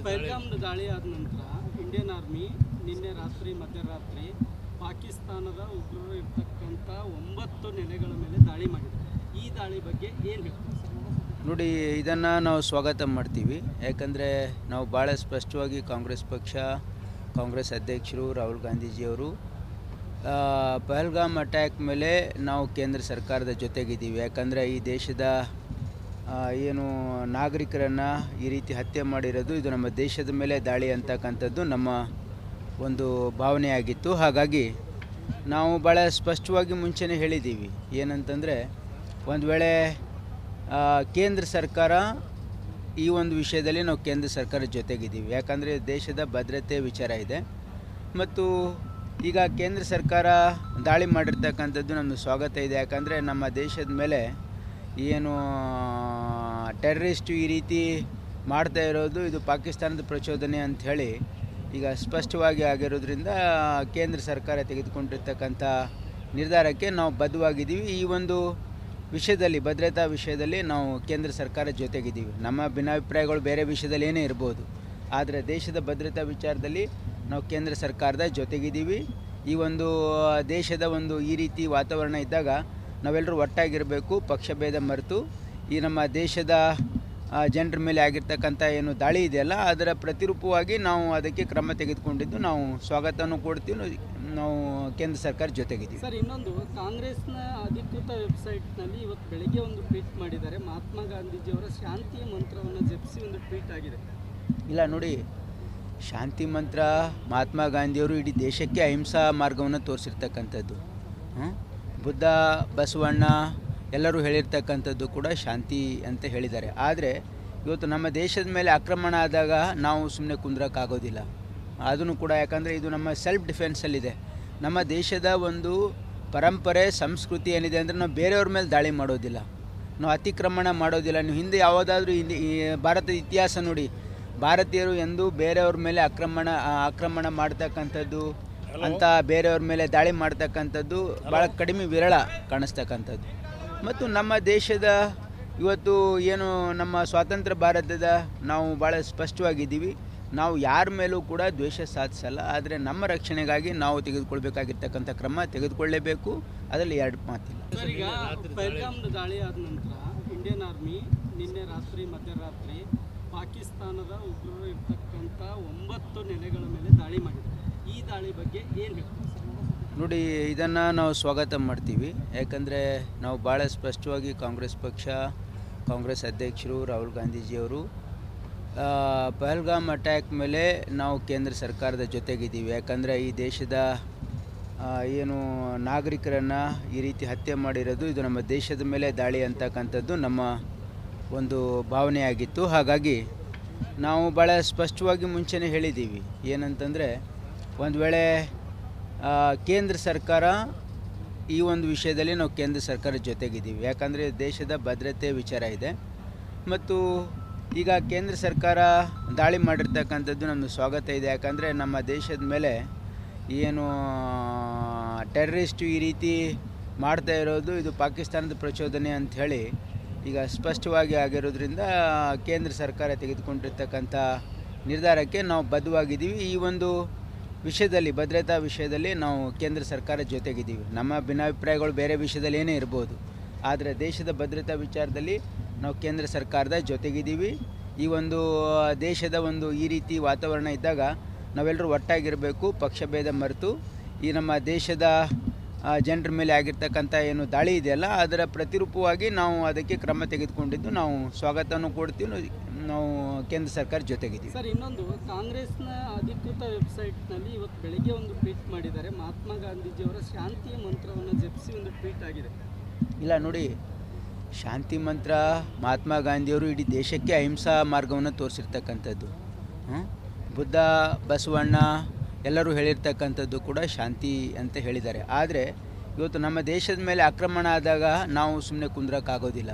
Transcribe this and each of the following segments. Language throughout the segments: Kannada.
ಪಹಲ್ಗಾಮ್ ದಾಳಿ ಆದ ನಂತರ ಇಂಡಿಯನ್ ಆರ್ಮಿ ನಿನ್ನೆ ರಾತ್ರಿ ಮಧ್ಯರಾತ್ರಿ ಪಾಕಿಸ್ತಾನದ ಉಗ್ರರು ಇರ್ತಕ್ಕಂಥ 9 ನೆಲೆಗಳ ಮೇಲೆ ದಾಳಿ ಮಾಡಿದ್ದಾರೆ. ಈ ದಾಳಿ ಬಗ್ಗೆ ಏನು ಹೇಳ್ತೀವಿ ಸರ್? ನೋಡಿ, ಇದನ್ನು ನಾವು ಸ್ವಾಗತ ಮಾಡ್ತೀವಿ. ಯಾಕಂದರೆ ನಾವು ಭಾಳ ಸ್ಪಷ್ಟವಾಗಿ ಕಾಂಗ್ರೆಸ್ ಪಕ್ಷ, ಕಾಂಗ್ರೆಸ್ ಅಧ್ಯಕ್ಷರು ರಾಹುಲ್ ಗಾಂಧೀಜಿಯವರು ಪಹಲ್ಗಾಮ್ ಅಟ್ಯಾಕ್ ಮೇಲೆ ನಾವು ಕೇಂದ್ರ ಸರ್ಕಾರದ ಜೊತೆಗಿದ್ದೀವಿ. ಯಾಕಂದರೆ ಈ ದೇಶದ ಏನು ನಾಗರಿಕರನ್ನು ಈ ರೀತಿ ಹತ್ಯೆ ಮಾಡಿರೋದು ಇದು ನಮ್ಮ ದೇಶದ ಮೇಲೆ ದಾಳಿ ಅಂತಕ್ಕಂಥದ್ದು ನಮ್ಮ ಒಂದು ಭಾವನೆಯಾಗಿತ್ತು. ಹಾಗಾಗಿ ನಾವು ಭಾಳ ಸ್ಪಷ್ಟವಾಗಿ ಮುಂಚೆನೇ ಹೇಳಿದ್ದೀವಿ ಏನಂತಂದರೆ, ಒಂದು ವೇಳೆ ಕೇಂದ್ರ ಸರ್ಕಾರ ಈ ಒಂದು ವಿಷಯದಲ್ಲಿ ನಾವು ಕೇಂದ್ರ ಸರ್ಕಾರದ ಜೊತೆಗಿದ್ದೀವಿ. ಯಾಕಂದರೆ ದೇಶದ ಭದ್ರತೆ ವಿಚಾರ ಇದೆ ಮತ್ತು ಈಗ ಕೇಂದ್ರ ಸರ್ಕಾರ ದಾಳಿ ಮಾಡಿರ್ತಕ್ಕಂಥದ್ದು ನಮ್ಮದು ಸ್ವಾಗತ ಇದೆ. ಯಾಕಂದರೆ ನಮ್ಮ ದೇಶದ ಮೇಲೆ ಏನು ಟೆರರಿಸ್ಟು ಈ ರೀತಿ ಮಾಡ್ತಾ ಇರೋದು ಇದು ಪಾಕಿಸ್ತಾನದ ಪ್ರಚೋದನೆ ಅಂಥೇಳಿ ಈಗ ಸ್ಪಷ್ಟವಾಗಿ ಆಗಿರೋದ್ರಿಂದ ಕೇಂದ್ರ ಸರ್ಕಾರ ತೆಗೆದುಕೊಂಡಿರ್ತಕ್ಕಂಥ ನಿರ್ಧಾರಕ್ಕೆ ನಾವು ಬದ್ಧವಾಗಿದ್ದೀವಿ. ಈ ಒಂದು ವಿಷಯದಲ್ಲಿ, ಭದ್ರತಾ ವಿಷಯದಲ್ಲಿ ನಾವು ಕೇಂದ್ರ ಸರ್ಕಾರ ಜೊತೆಗಿದ್ದೀವಿ. ನಮ್ಮ ಭಿನ್ನಾಭಿಪ್ರಾಯಗಳು ಬೇರೆ ವಿಷಯದಲ್ಲಿ ಏನೇ ಇರ್ಬೋದು, ಆದರೆ ದೇಶದ ಭದ್ರತಾ ವಿಚಾರದಲ್ಲಿ ನಾವು ಕೇಂದ್ರ ಸರ್ಕಾರದ ಜೊತೆಗಿದ್ದೀವಿ. ಈ ಒಂದು ದೇಶದ ಒಂದು ಈ ರೀತಿ ವಾತಾವರಣ ಇದ್ದಾಗ ನಾವೆಲ್ಲರೂ ಒಟ್ಟಾಗಿರಬೇಕು, ಪಕ್ಷಭೇದ ಮರೆತು ಈ ನಮ್ಮ ದೇಶದ ಜನರ ಮೇಲೆ ಆಗಿರ್ತಕ್ಕಂಥ ಏನು ದಾಳಿ ಇದೆಯಲ್ಲ ಅದರ ಪ್ರತಿರೂಪವಾಗಿ ನಾವು ಅದಕ್ಕೆ ಕ್ರಮ ತೆಗೆದುಕೊಂಡಿದ್ದು ನಾವು ಸ್ವಾಗತನೂ ಕೊಡ್ತೀವಿ. ನಾವು ಕೇಂದ್ರ ಸರ್ಕಾರ ಜೊತೆಗಿದ್ದೀವಿ. ಸರ್, ಇನ್ನೊಂದು ಕಾಂಗ್ರೆಸ್ನ ಅಧಿಕೃತ ವೆಬ್ಸೈಟ್ನಲ್ಲಿ ಇವತ್ತು ಬೆಳಗ್ಗೆ ಒಂದು ಟ್ವೀಟ್ ಮಾಡಿದ್ದಾರೆ. ಮಹಾತ್ಮ ಗಾಂಧೀಜಿಯವರ ಶಾಂತಿ ಮಂತ್ರವನ್ನು ಜಪಿಸಿ ಒಂದು ಟ್ವೀಟ್ ಆಗಿದೆ. ಇಲ್ಲ ನೋಡಿ, ಶಾಂತಿ ಮಂತ್ರ ಮಹಾತ್ಮ ಗಾಂಧಿಯವರು ಇಡೀ ದೇಶಕ್ಕೆ ಅಹಿಂಸಾ ಮಾರ್ಗವನ್ನು ತೋರಿಸಿರ್ತಕ್ಕಂಥದ್ದು. ಬುದ್ಧ, ಬಸವಣ್ಣ ಎಲ್ಲರೂ ಹೇಳಿರ್ತಕ್ಕಂಥದ್ದು ಕೂಡ ಶಾಂತಿ ಅಂತ ಹೇಳಿದ್ದಾರೆ. ಆದರೆ ಇವತ್ತು ನಮ್ಮ ದೇಶದ ಮೇಲೆ ಆಕ್ರಮಣ ಆದಾಗ ನಾವು ಸುಮ್ಮನೆ ಕುಂದ್ರೋಕ್ಕಾಗೋದಿಲ್ಲ. ಅದನ್ನು ಕೂಡ ಯಾಕಂದರೆ ಇದು ನಮ್ಮ ಸೆಲ್ಫ್ ಡಿಫೆನ್ಸಲ್ಲಿದೆ. ನಮ್ಮ ದೇಶದ ಒಂದು ಪರಂಪರೆ, ಸಂಸ್ಕೃತಿ ಏನಿದೆ ಅಂದರೆ ನಾವು ಬೇರೆಯವ್ರ ಮೇಲೆ ದಾಳಿ ಮಾಡೋದಿಲ್ಲ, ನಾವು ಅತಿಕ್ರಮಣ ಮಾಡೋದಿಲ್ಲ. ನೀವು ಹಿಂದೆ ಯಾವುದಾದ್ರೂ ಭಾರತದ ಇತಿಹಾಸ ನೋಡಿ, ಭಾರತೀಯರು ಎಂದೂ ಬೇರೆಯವ್ರ ಮೇಲೆ ಆಕ್ರಮಣ ಮಾಡ್ತಕ್ಕಂಥದ್ದು ಅಂತ ಬೇರೆಯವ್ರ ಮೇಲೆ ದಾಳಿ ಮಾಡ್ತಕ್ಕಂಥದ್ದು ಭಾಳ ಕಡಿಮೆ, ವಿರಳ ಕಾಣಿಸ್ತಕ್ಕಂಥದ್ದು. ಮತ್ತು ನಮ್ಮ ದೇಶದ ಇವತ್ತು ಏನು ನಮ್ಮ ಸ್ವಾತಂತ್ರ್ಯ ಭಾರತದ ನಾವು ಭಾಳ ಸ್ಪಷ್ಟವಾಗಿದ್ದೀವಿ. ನಾವು ಯಾರ ಮೇಲೂ ಕೂಡ ದ್ವೇಷ ಸಾಧಿಸಲ್ಲ. ಆದರೆ ನಮ್ಮ ರಕ್ಷಣೆಗಾಗಿ ನಾವು ತೆಗೆದುಕೊಳ್ಬೇಕಾಗಿರ್ತಕ್ಕಂಥ ಕ್ರಮ ತೆಗೆದುಕೊಳ್ಳಲೇಬೇಕು, ಅದರಲ್ಲಿ ಎರಡು ಮಾತಿಲ್ಲ. ಸರ್, ಈಗ ಪಹಲ್ಗಾಮ್ ದಾಳಿ ಆದ ನಂತರ ಇಂಡಿಯನ್ ಆರ್ಮಿ ನಿನ್ನೆ ರಾತ್ರಿ ಮಧ್ಯರಾತ್ರಿ ಪಾಕಿಸ್ತಾನದ ಉಗ್ರರು ಇರ್ತಕ್ಕಂಥ 9 ನೆಲೆಗಳ ಮೇಲೆ ದಾಳಿ ಮಾಡಿದ್ದಾರೆ. ಈ ದಾಳಿ ಬಗ್ಗೆ ಏನು ಹೇಳ್ತೀವಿ ಸರ್? ನೋಡಿ, ಇದನ್ನು ನಾವು ಸ್ವಾಗತ ಮಾಡ್ತೀವಿ. ಯಾಕಂದರೆ ನಾವು ಭಾಳ ಸ್ಪಷ್ಟವಾಗಿ ಕಾಂಗ್ರೆಸ್ ಪಕ್ಷ, ಕಾಂಗ್ರೆಸ್ ಅಧ್ಯಕ್ಷರು ರಾಹುಲ್ ಗಾಂಧೀಜಿಯವರು ಪಹಲ್ಗಾಮ್ ಅಟ್ಯಾಕ್ ಮೇಲೆ ನಾವು ಕೇಂದ್ರ ಸರ್ಕಾರದ ಜೊತೆಗಿದ್ದೀವಿ. ಯಾಕಂದರೆ ಈ ದೇಶದ ಏನು ನಾಗರಿಕರನ್ನು ಈ ರೀತಿ ಹತ್ಯೆ ಮಾಡಿರೋದು ಇದು ನಮ್ಮ ದೇಶದ ಮೇಲೆ ದಾಳಿ ಅಂತಕ್ಕಂಥದ್ದು ನಮ್ಮ ಒಂದು ಭಾವನೆಯಾಗಿತ್ತು. ಹಾಗಾಗಿ ನಾವು ಭಾಳ ಸ್ಪಷ್ಟವಾಗಿ ಮುಂಚೆನೇ ಹೇಳಿದ್ದೀವಿ ಏನಂತಂದರೆ, ಒಂದು ವೇಳೆ ಕೇಂದ್ರ ಸರ್ಕಾರ ಈ ಒಂದು ವಿಷಯದಲ್ಲಿ ನಾವು ಕೇಂದ್ರ ಸರ್ಕಾರದ ಜೊತೆಗಿದ್ದೀವಿ. ಯಾಕಂದರೆ ದೇಶದ ಭದ್ರತೆ ವಿಚಾರ ಇದೆ ಮತ್ತು ಈಗ ಕೇಂದ್ರ ಸರ್ಕಾರ ದಾಳಿ ಮಾಡಿರ್ತಕ್ಕಂಥದ್ದು ನಮ್ಮದು ಸ್ವಾಗತ ಇದೆ. ಯಾಕಂದರೆ ನಮ್ಮ ದೇಶದ ಮೇಲೆ ಏನು ಟೆರರಿಸ್ಟು ಈ ರೀತಿ ಮಾಡ್ತಾ ಇರೋದು ಇದು ಪಾಕಿಸ್ತಾನದ ಪ್ರಚೋದನೆ ಅಂಥೇಳಿ ಈಗ ಸ್ಪಷ್ಟವಾಗಿ ಆಗಿರೋದ್ರಿಂದ ಕೇಂದ್ರ ಸರ್ಕಾರ ತೆಗೆದುಕೊಂಡಿರ್ತಕ್ಕಂಥ ನಿರ್ಧಾರಕ್ಕೆ ನಾವು ಬದ್ಧವಾಗಿದ್ದೀವಿ. ಈ ಒಂದು ವಿಷಯದಲ್ಲಿ, ಭದ್ರತಾ ವಿಷಯದಲ್ಲಿ ನಾವು ಕೇಂದ್ರ ಸರ್ಕಾರ ಜೊತೆಗಿದ್ದೀವಿ. ನಮ್ಮ ಭಿನ್ನಾಭಿಪ್ರಾಯಗಳು ಬೇರೆ ವಿಷಯದಲ್ಲಿ ಏನೇ ಇರ್ಬೋದು, ಆದರೆ ದೇಶದ ಭದ್ರತಾ ವಿಚಾರದಲ್ಲಿ ನಾವು ಕೇಂದ್ರ ಸರ್ಕಾರದ ಜೊತೆಗಿದ್ದೀವಿ. ಈ ಒಂದು ದೇಶದ ಒಂದು ಈ ರೀತಿ ವಾತಾವರಣ ಇದ್ದಾಗ ನಾವೆಲ್ಲರೂ ಒಟ್ಟಾಗಿರಬೇಕು, ಪಕ್ಷಭೇದ ಮರೆತು ಈ ನಮ್ಮ ದೇಶದ ಜನರ ಮೇಲೆ ಆಗಿರ್ತಕ್ಕಂಥ ಏನು ದಾಳಿ ಇದೆಯಲ್ಲ ಅದರ ಪ್ರತಿರೂಪವಾಗಿ ನಾವು ಅದಕ್ಕೆ ಕ್ರಮ ತೆಗೆದುಕೊಂಡಿದ್ದು ನಾವು ಸ್ವಾಗತನೂ ಕೊಡ್ತೀವಿ. ನಾವು ಕೇಂದ್ರ ಸರ್ಕಾರ ಜೊತೆಗಿದ್ದೀವಿ. ಸರ್, ಇನ್ನೊಂದು ಕಾಂಗ್ರೆಸ್ನ ಅಧಿಕೃತ ವೆಬ್ಸೈಟ್ನಲ್ಲಿ ಇವತ್ತು ಬೆಳಗ್ಗೆ ಒಂದು ಟ್ವೀಟ್ ಮಾಡಿದ್ದಾರೆ. ಮಹಾತ್ಮ ಗಾಂಧೀಜಿಯವರ ಶಾಂತಿ ಮಂತ್ರವನ್ನು ಜಪಿಸಿ ಒಂದು ಟ್ವೀಟ್ ಆಗಿದೆ. ಇಲ್ಲ ನೋಡಿ, ಶಾಂತಿ ಮಂತ್ರ ಮಹಾತ್ಮ ಗಾಂಧಿಯವರು ಇಡೀ ದೇಶಕ್ಕೆ ಅಹಿಂಸಾ ಮಾರ್ಗವನ್ನು ತೋರಿಸಿರ್ತಕ್ಕಂಥದ್ದು. ಬುದ್ಧ, ಬಸವಣ್ಣ ಎಲ್ಲರೂ ಹೇಳಿರ್ತಕ್ಕಂಥದ್ದು ಕೂಡ ಶಾಂತಿ ಅಂತ ಹೇಳಿದ್ದಾರೆ. ಆದರೆ ಇವತ್ತು ನಮ್ಮ ದೇಶದ ಮೇಲೆ ಆಕ್ರಮಣ ಆದಾಗ ನಾವು ಸುಮ್ಮನೆ ಕುಂದ್ರೋಕ್ಕಾಗೋದಿಲ್ಲ.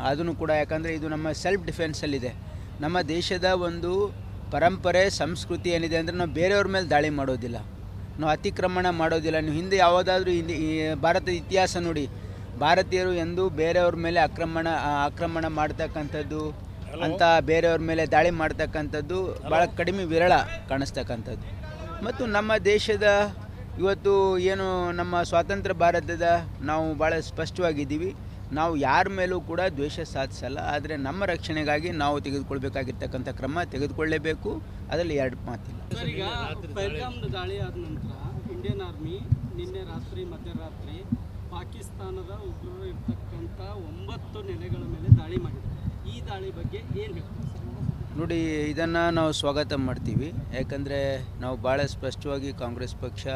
ಅದನ್ನು ಕೂಡ ಯಾಕಂದರೆ ಇದು ನಮ್ಮ ಸೆಲ್ಫ್ ಡಿಫೆನ್ಸಲ್ಲಿದೆ. ನಮ್ಮ ದೇಶದ ಒಂದು ಪರಂಪರೆ, ಸಂಸ್ಕೃತಿ ಏನಿದೆ ಅಂದರೆ ನಾವು ಬೇರೆಯವ್ರ ಮೇಲೆ ದಾಳಿ ಮಾಡೋದಿಲ್ಲ, ನಾವು ಅತಿಕ್ರಮಣ ಮಾಡೋದಿಲ್ಲ. ನೀವು ಹಿಂದೆ ಯಾವುದಾದ್ರೂ ಭಾರತದ ಇತಿಹಾಸ ನೋಡಿ, ಭಾರತೀಯರು ಎಂದೂ ಬೇರೆಯವ್ರ ಮೇಲೆ ಆಕ್ರಮಣ ಮಾಡ್ತಕ್ಕಂಥದ್ದು ಅಂತ ಬೇರೆಯವ್ರ ಮೇಲೆ ದಾಳಿ ಮಾಡ್ತಕ್ಕಂಥದ್ದು ಭಾಳ ಕಡಿಮೆ ವಿರಳ ಕಾಣಿಸ್ತಕ್ಕಂಥದ್ದು. ಮತ್ತು ನಮ್ಮ ದೇಶದ ಇವತ್ತು ಏನು ನಮ್ಮ ಸ್ವಾತಂತ್ರ್ಯ ಭಾರತದ ನಾವು ಭಾಳ ಸ್ಪಷ್ಟವಾಗಿದ್ದೀವಿ, ನಾವು ಯಾರ ಮೇಲೂ ಕೂಡ ದ್ವೇಷ ಸಾಧಿಸಲ್ಲ. ಆದರೆ ನಮ್ಮ ರಕ್ಷಣೆಗಾಗಿ ನಾವು ತೆಗೆದುಕೊಳ್ಬೇಕಾಗಿರ್ತಕ್ಕಂಥ ಕ್ರಮ ತೆಗೆದುಕೊಳ್ಳಲೇಬೇಕು, ಅದರಲ್ಲಿ ಎರಡು ಮಾತಿಲ್ಲ. ಸರ್, ಈಗ ಪಹಲ್ಗಾಮ್ ದಾಳಿ ಆದ ನಂತರ ಇಂಡಿಯನ್ ಆರ್ಮಿ ನಿನ್ನೆ ರಾತ್ರಿ ಮಧ್ಯರಾತ್ರಿ ಪಾಕಿಸ್ತಾನದ ಉಗ್ರರು ಇರ್ತಕ್ಕಂಥ 9 ನೆಲೆಗಳ ಮೇಲೆ ದಾಳಿ ಮಾಡಿದೆ. ಈ ದಾಳಿ ಬಗ್ಗೆ ಏನು ಹೇಳ್ತೀವಿ ಸರ್? ನೋಡಿ, ಇದನ್ನು ನಾವು ಸ್ವಾಗತ ಮಾಡ್ತೀವಿ. ಯಾಕಂದರೆ ನಾವು ಭಾಳ ಸ್ಪಷ್ಟವಾಗಿ ಕಾಂಗ್ರೆಸ್ ಪಕ್ಷ,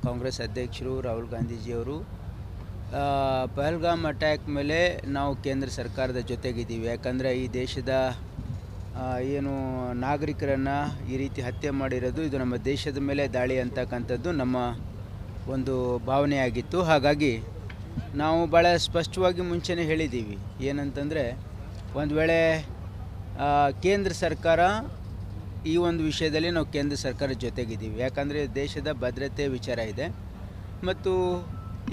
ಕಾಂಗ್ರೆಸ್ ಅಧ್ಯಕ್ಷರು ರಾಹುಲ್ ಗಾಂಧೀಜಿಯವರು ಪಹಲ್ಗಾಮ್ ಅಟ್ಯಾಕ್ ಮೇಲೆ ನಾವು ಕೇಂದ್ರ ಸರ್ಕಾರದ ಜೊತೆಗಿದ್ದೀವಿ. ಯಾಕಂದರೆ ಈ ದೇಶದ ಏನು ನಾಗರಿಕರನ್ನು ಈ ರೀತಿ ಹತ್ಯೆ ಮಾಡಿರೋದು ಇದು ನಮ್ಮ ದೇಶದ ಮೇಲೆ ದಾಳಿ ಅಂತಕ್ಕಂಥದ್ದು ನಮ್ಮ ಒಂದು ಭಾವನೆಯಾಗಿತ್ತು. ಹಾಗಾಗಿ ನಾವು ಭಾಳ ಸ್ಪಷ್ಟವಾಗಿ ಮುಂಚೆನೇ ಹೇಳಿದ್ದೀವಿ ಏನಂತಂದರೆ, ಒಂದು ವೇಳೆ ಕೇಂದ್ರ ಸರ್ಕಾರ ಈ ಒಂದು ವಿಷಯದಲ್ಲಿ ನಾವು ಕೇಂದ್ರ ಸರ್ಕಾರದ ಜೊತೆಗಿದ್ದೀವಿ. ಯಾಕಂದರೆ ದೇಶದ ಭದ್ರತೆ ವಿಚಾರ ಇದೆ. ಮತ್ತು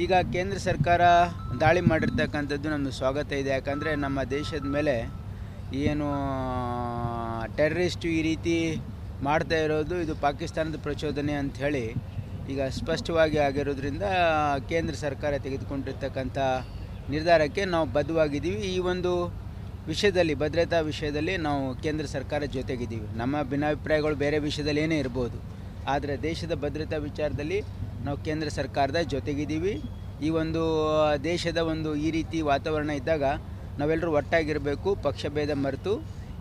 ಈಗ ಕೇಂದ್ರ ಸರ್ಕಾರ ದಾಳಿ ಮಾಡಿರ್ತಕ್ಕಂಥದ್ದು ನಮ್ಮದು ಸ್ವಾಗತ ಇದೆ. ಯಾಕಂದರೆ ನಮ್ಮ ದೇಶದ ಮೇಲೆ ಏನು ಟೆರರಿಸ್ಟು ಈ ರೀತಿ ಮಾಡ್ತಾ ಇರೋದು ಇದು ಪಾಕಿಸ್ತಾನದ ಪ್ರಚೋದನೆ ಅಂಥೇಳಿ ಈಗ ಸ್ಪಷ್ಟವಾಗಿ ಆಗಿರೋದ್ರಿಂದ ಕೇಂದ್ರ ಸರ್ಕಾರ ತೆಗೆದುಕೊಂಡಿರ್ತಕ್ಕಂಥ ನಿರ್ಧಾರಕ್ಕೆ ನಾವು ಬದ್ಧವಾಗಿದ್ದೀವಿ. ಈ ಒಂದು ವಿಷಯದಲ್ಲಿ, ಭದ್ರತಾ ವಿಷಯದಲ್ಲಿ ನಾವು ಕೇಂದ್ರ ಸರ್ಕಾರ ಜೊತೆಗಿದ್ದೀವಿ. ನಮ್ಮ ಭಿನ್ನಾಭಿಪ್ರಾಯಗಳು ಬೇರೆ ವಿಷಯದಲ್ಲಿ ಏನೇ ಇರ್ಬೋದು, ಆದರೆ ದೇಶದ ಭದ್ರತಾ ವಿಚಾರದಲ್ಲಿ ನಾವು ಕೇಂದ್ರ ಸರ್ಕಾರದ ಜೊತೆಗಿದ್ದೀವಿ. ಈ ಒಂದು ದೇಶದ ಒಂದು ಈ ರೀತಿ ವಾತಾವರಣ ಇದ್ದಾಗ ನಾವೆಲ್ಲರೂ ಒಟ್ಟಾಗಿರಬೇಕು, ಪಕ್ಷಭೇದ ಮರೆತು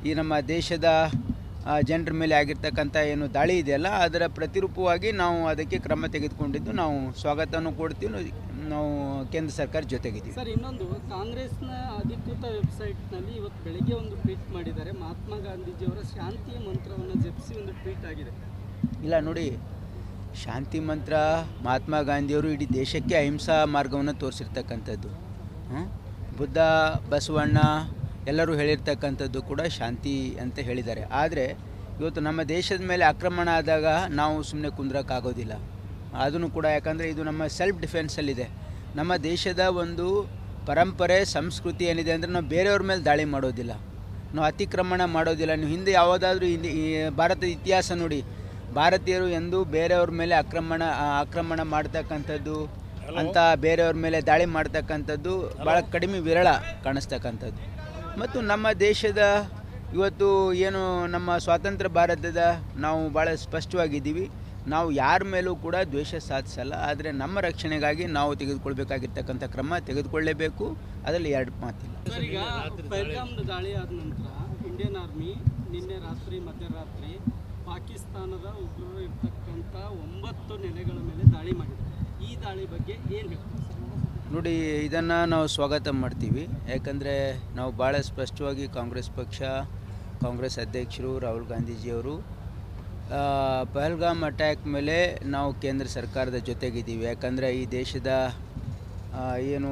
ಈ ನಮ್ಮ ದೇಶದ ಜನರ ಮೇಲೆ ಆಗಿರ್ತಕ್ಕಂಥ ಏನು ದಾಳಿ ಇದೆಯಲ್ಲ ಅದರ ಪ್ರತಿರೂಪವಾಗಿ ನಾವು ಅದಕ್ಕೆ ಕ್ರಮ ತೆಗೆದುಕೊಂಡಿದ್ದು ನಾವು ಸ್ವಾಗತನೂ ಕೊಡ್ತೀವಿ. ನಾವು ಕೇಂದ್ರ ಸರ್ಕಾರ ಜೊತೆಗಿದ್ದೀವಿ. ಸರ್, ಇನ್ನೊಂದು, ಕಾಂಗ್ರೆಸ್ನ ಅಧಿಕೃತ ವೆಬ್ಸೈಟ್ನಲ್ಲಿ ಇವತ್ತು ಬೆಳಗ್ಗೆ ಒಂದು ಟ್ವೀಟ್ ಮಾಡಿದ್ದಾರೆ. ಮಹಾತ್ಮ ಗಾಂಧೀಜಿಯವರ ಶಾಂತಿಯ ಮಂತ್ರವನ್ನು ಜಪಿಸಿ ಒಂದು ಟ್ವೀಟ್ ಆಗಿದೆ. ಇಲ್ಲ ನೋಡಿ, ಶಾಂತಿ ಮಂತ್ರ ಮಹಾತ್ಮ ಗಾಂಧಿಯವರು ಇಡೀ ದೇಶಕ್ಕೆ ಅಹಿಂಸಾ ಮಾರ್ಗವನ್ನು ತೋರಿಸಿರ್ತಕ್ಕಂಥದ್ದು. ಬುದ್ಧ, ಬಸವಣ್ಣ ಎಲ್ಲರೂ ಹೇಳಿರ್ತಕ್ಕಂಥದ್ದು ಕೂಡ ಶಾಂತಿ ಅಂತ ಹೇಳಿದ್ದಾರೆ. ಆದರೆ ಇವತ್ತು ನಮ್ಮ ದೇಶದ ಮೇಲೆ ಆಕ್ರಮಣ ಆದಾಗ ನಾವು ಸುಮ್ಮನೆ ಕುಂದ್ರಕ್ಕಾಗೋದಿಲ್ಲ. ಅದನ್ನು ಕೂಡ ಯಾಕಂದರೆ ಇದು ನಮ್ಮ ಸೆಲ್ಫ್ ಡಿಫೆನ್ಸಲ್ಲಿದೆ. ನಮ್ಮ ದೇಶದ ಒಂದು ಪರಂಪರೆ, ಸಂಸ್ಕೃತಿ ಏನಿದೆ ಅಂದರೆ ನಾವು ಬೇರೆಯವ್ರ ಮೇಲೆ ದಾಳಿ ಮಾಡೋದಿಲ್ಲ, ನಾವು ಅತಿಕ್ರಮಣ ಮಾಡೋದಿಲ್ಲ. ನೀವು ಹಿಂದೆ ಯಾವುದಾದ್ರೂ ಈ ಭಾರತದ ಇತಿಹಾಸ ನೋಡಿ, ಭಾರತೀಯರು ಎಂದೂ ಬೇರೆಯವ್ರ ಮೇಲೆ ಆಕ್ರಮಣ ಮಾಡ್ತಕ್ಕಂಥದ್ದು ಅಂತ ಬೇರೆಯವ್ರ ಮೇಲೆ ದಾಳಿ ಮಾಡ್ತಕ್ಕಂಥದ್ದು ಭಾಳ ಕಡಿಮೆ ವಿರಳ ಕಾಣಿಸ್ತಕ್ಕಂಥದ್ದು. ಮತ್ತು ನಮ್ಮ ದೇಶದ ಇವತ್ತು ಏನು ನಮ್ಮ ಸ್ವಾತಂತ್ರ್ಯ ಭಾರತದ ನಾವು ಭಾಳ ಸ್ಪಷ್ಟವಾಗಿದ್ದೀವಿ, ನಾವು ಯಾರ ಮೇಲೂ ಕೂಡ ದ್ವೇಷ ಸಾಧಿಸಲ್ಲ. ಆದರೆ ನಮ್ಮ ರಕ್ಷಣೆಗಾಗಿ ನಾವು ತೆಗೆದುಕೊಳ್ಬೇಕಾಗಿರ್ತಕ್ಕಂಥ ಕ್ರಮ ತೆಗೆದುಕೊಳ್ಳಲೇಬೇಕು, ಅದರಲ್ಲಿ ಎರಡು ಮಾತಿಲ್ಲ. ಸರ್, ಈಗ ಪಹಲ್ಗಾಮ್ ದಾಳಿ ಆದ ನಂತರ ಇಂಡಿಯನ್ ಆರ್ಮಿ ನಿನ್ನೆ ರಾತ್ರಿ ಮಧ್ಯರಾತ್ರಿ ಪಾಕಿಸ್ತಾನದ ಉಗ್ರರು ಇರ್ತಕ್ಕಂಥ 9 ನೆಲೆಗಳ ಮೇಲೆ ದಾಳಿ ಮಾಡಿದೆ. ಈ ದಾಳಿ ಬಗ್ಗೆ ಏನು ಹೇಳ್ತೀವಿ ಸರ್? ನೋಡಿ, ಇದನ್ನು ನಾವು ಸ್ವಾಗತ ಮಾಡ್ತೀವಿ. ಯಾಕಂದರೆ ನಾವು ಭಾಳ ಸ್ಪಷ್ಟವಾಗಿ ಕಾಂಗ್ರೆಸ್ ಪಕ್ಷ, ಕಾಂಗ್ರೆಸ್ ಅಧ್ಯಕ್ಷರು ರಾಹುಲ್ ಗಾಂಧೀಜಿಯವರು ಪಹಲ್ಗಾಮ್ ಅಟ್ಯಾಕ್ ಮೇಲೆ ನಾವು ಕೇಂದ್ರ ಸರ್ಕಾರದ ಜೊತೆಗಿದ್ದೀವಿ. ಯಾಕಂದರೆ ಈ ದೇಶದ ಏನು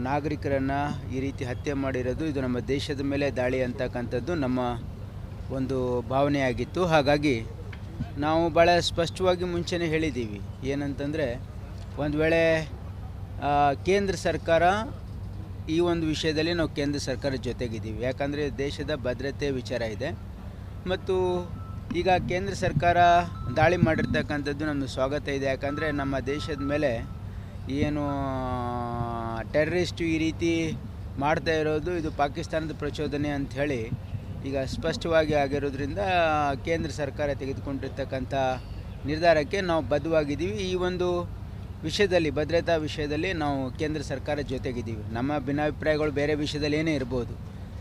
ನಾಗರಿಕರನ್ನು ಈ ರೀತಿ ಹತ್ಯೆ ಮಾಡಿರೋದು ಇದು ನಮ್ಮ ದೇಶದ ಮೇಲೆ ದಾಳಿ ಅಂತಕ್ಕಂಥದ್ದು ನಮ್ಮ ಒಂದು ಭಾವನೆಯಾಗಿತ್ತು. ಹಾಗಾಗಿ ನಾವು ಭಾಳ ಸ್ಪಷ್ಟವಾಗಿ ಮುಂಚೆನೇ ಹೇಳಿದ್ದೀವಿ ಏನಂತಂದರೆ, ಒಂದು ವೇಳೆ ಕೇಂದ್ರ ಸರ್ಕಾರ ಈ ಒಂದು ವಿಷಯದಲ್ಲಿ ನಾವು ಕೇಂದ್ರ ಸರ್ಕಾರದ ಜೊತೆಗಿದ್ದೀವಿ. ಯಾಕಂದರೆ ದೇಶದ ಭದ್ರತೆ ವಿಚಾರ ಇದೆ. ಮತ್ತು ಈಗ ಕೇಂದ್ರ ಸರ್ಕಾರ ದಾಳಿ ಮಾಡಿರ್ತಕ್ಕಂಥದ್ದು ನಮ್ಮದು ಸ್ವಾಗತ ಇದೆ. ಯಾಕಂದರೆ ನಮ್ಮ ದೇಶದ ಮೇಲೆ ಏನು ಟೆರರಿಸ್ಟು ಈ ರೀತಿ ಮಾಡ್ತಾ ಇರೋದು ಇದು ಪಾಕಿಸ್ತಾನದ ಪ್ರಚೋದನೆ ಅಂಥೇಳಿ ಈಗ ಸ್ಪಷ್ಟವಾಗಿ ಆಗಿರೋದ್ರಿಂದ ಕೇಂದ್ರ ಸರ್ಕಾರ ತೆಗೆದುಕೊಂಡಿರ್ತಕ್ಕಂಥ ನಿರ್ಧಾರಕ್ಕೆ ನಾವು ಬದ್ಧವಾಗಿದ್ದೀವಿ. ಈ ಒಂದು ವಿಷಯದಲ್ಲಿ, ಭದ್ರತಾ ವಿಷಯದಲ್ಲಿ ನಾವು ಕೇಂದ್ರ ಸರ್ಕಾರ ಜೊತೆಗಿದ್ದೀವಿ. ನಮ್ಮ ಭಿನ್ನಾಭಿಪ್ರಾಯಗಳು ಬೇರೆ ವಿಷಯದಲ್ಲಿ ಏನೇ ಇರ್ಬೋದು,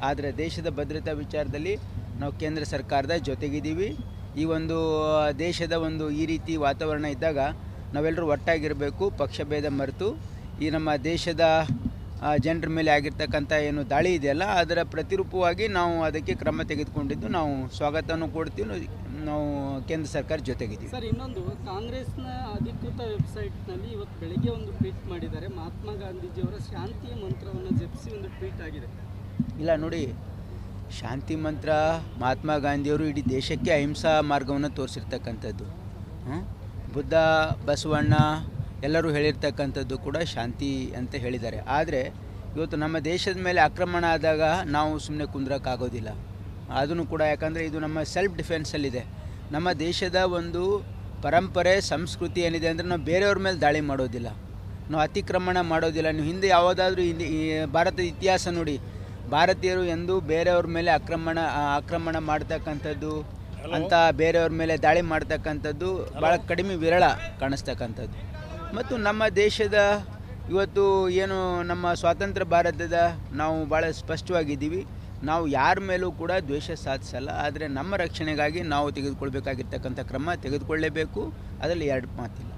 ಆದರೆ ದೇಶದ ಭದ್ರತಾ ವಿಚಾರದಲ್ಲಿ ನಾವು ಕೇಂದ್ರ ಸರ್ಕಾರದ ಜೊತೆಗಿದ್ದೀವಿ. ಈ ಒಂದು ದೇಶದ ಒಂದು ಈ ರೀತಿ ವಾತಾವರಣ ಇದ್ದಾಗ ನಾವೆಲ್ಲರೂ ಒಟ್ಟಾಗಿರಬೇಕು, ಪಕ್ಷಭೇದ ಮರೆತು ಈ ನಮ್ಮ ದೇಶದ ಜನರ ಮೇಲೆ ಆಗಿರ್ತಕ್ಕಂಥ ಏನು ದಾಳಿ ಇದೆಯಲ್ಲ ಅದರ ಪ್ರತಿರೂಪವಾಗಿ ನಾವು ಅದಕ್ಕೆ ಕ್ರಮ ತೆಗೆದುಕೊಂಡಿದ್ದು ನಾವು ಸ್ವಾಗತನೂ ಕೊಡ್ತೀವಿ. ನಾವು ಕೇಂದ್ರ ಸರ್ಕಾರ ಜೊತೆಗಿದ್ದೀವಿ. ಸರ್, ಇನ್ನೊಂದು, ಕಾಂಗ್ರೆಸ್ನ ಅಧಿಕೃತ ವೆಬ್ಸೈಟ್ನಲ್ಲಿ ಇವತ್ತು ಬೆಳಗ್ಗೆ ಒಂದು ಟ್ವೀಟ್ ಮಾಡಿದ್ದಾರೆ. ಮಹಾತ್ಮ ಗಾಂಧೀಜಿಯವರ ಶಾಂತಿಯ ಮಂತ್ರವನ್ನು ಜಪಿಸಿ ಒಂದು ಟ್ವೀಟ್ ಆಗಿದೆ. ಇಲ್ಲ ನೋಡಿ, ಶಾಂತಿ ಮಂತ್ರ ಮಹಾತ್ಮ ಗಾಂಧಿಯವರು ಇಡೀ ದೇಶಕ್ಕೆ ಅಹಿಂಸಾ ಮಾರ್ಗವನ್ನು ತೋರಿಸಿರ್ತಕ್ಕಂಥದ್ದು. ಬುದ್ಧ, ಬಸವಣ್ಣ ಎಲ್ಲರೂ ಹೇಳಿರ್ತಕ್ಕಂಥದ್ದು ಕೂಡ ಶಾಂತಿ ಅಂತ ಹೇಳಿದ್ದಾರೆ. ಆದರೆ ಇವತ್ತು ನಮ್ಮ ದೇಶದ ಮೇಲೆ ಆಕ್ರಮಣ ಆದಾಗ ನಾವು ಸುಮ್ಮನೆ ಕುಂದ್ರಕ್ಕಾಗೋದಿಲ್ಲ, ಅದನ್ನು ಕೂಡ, ಯಾಕಂದರೆ ಇದು ನಮ್ಮ ಸೆಲ್ಫ್ ಡಿಫೆನ್ಸಲ್ಲಿದೆ. ನಮ್ಮ ದೇಶದ ಒಂದು ಪರಂಪರೆ ಸಂಸ್ಕೃತಿ ಏನಿದೆ ಅಂದರೆ ನಾವು ಬೇರೆಯವ್ರ ಮೇಲೆ ದಾಳಿ ಮಾಡೋದಿಲ್ಲ, ನಾವು ಅತಿಕ್ರಮಣ ಮಾಡೋದಿಲ್ಲ. ನೀವು ಹಿಂದೆ ಯಾವುದಾದ್ರೂ ಈ ಭಾರತದ ಇತಿಹಾಸ ನೋಡಿ, ಭಾರತೀಯರು ಎಂದೂ ಬೇರೆಯವ್ರ ಮೇಲೆ ಆಕ್ರಮಣ ಮಾಡ್ತಕ್ಕಂಥದ್ದು ಅಂತ ಬೇರೆಯವ್ರ ಮೇಲೆ ದಾಳಿ ಮಾಡ್ತಕ್ಕಂಥದ್ದು ಭಾಳ ಕಡಿಮೆ ವಿರಳ ಕಾಣಿಸ್ತಕ್ಕಂಥದ್ದು. ಮತ್ತು ನಮ್ಮ ದೇಶದ ಇವತ್ತು ಏನು ನಮ್ಮ ಸ್ವಾತಂತ್ರ್ಯ ಭಾರತದ ನಾವು ಭಾಳ ಸ್ಪಷ್ಟವಾಗಿದ್ದೀವಿ, ನಾವು ಯಾರ ಮೇಲೂ ಕೂಡ ದ್ವೇಷ ಸಾಧಿಸಲ್ಲ. ಆದರೆ ನಮ್ಮ ರಕ್ಷಣೆಗಾಗಿ ನಾವು ತೆಗೆದುಕೊಳ್ಬೇಕಾಗಿರ್ತಕ್ಕಂಥ ಕ್ರಮ ತೆಗೆದುಕೊಳ್ಳಲೇಬೇಕು, ಅದರಲ್ಲಿ ಎರಡು ಮಾತಿಲ್ಲ.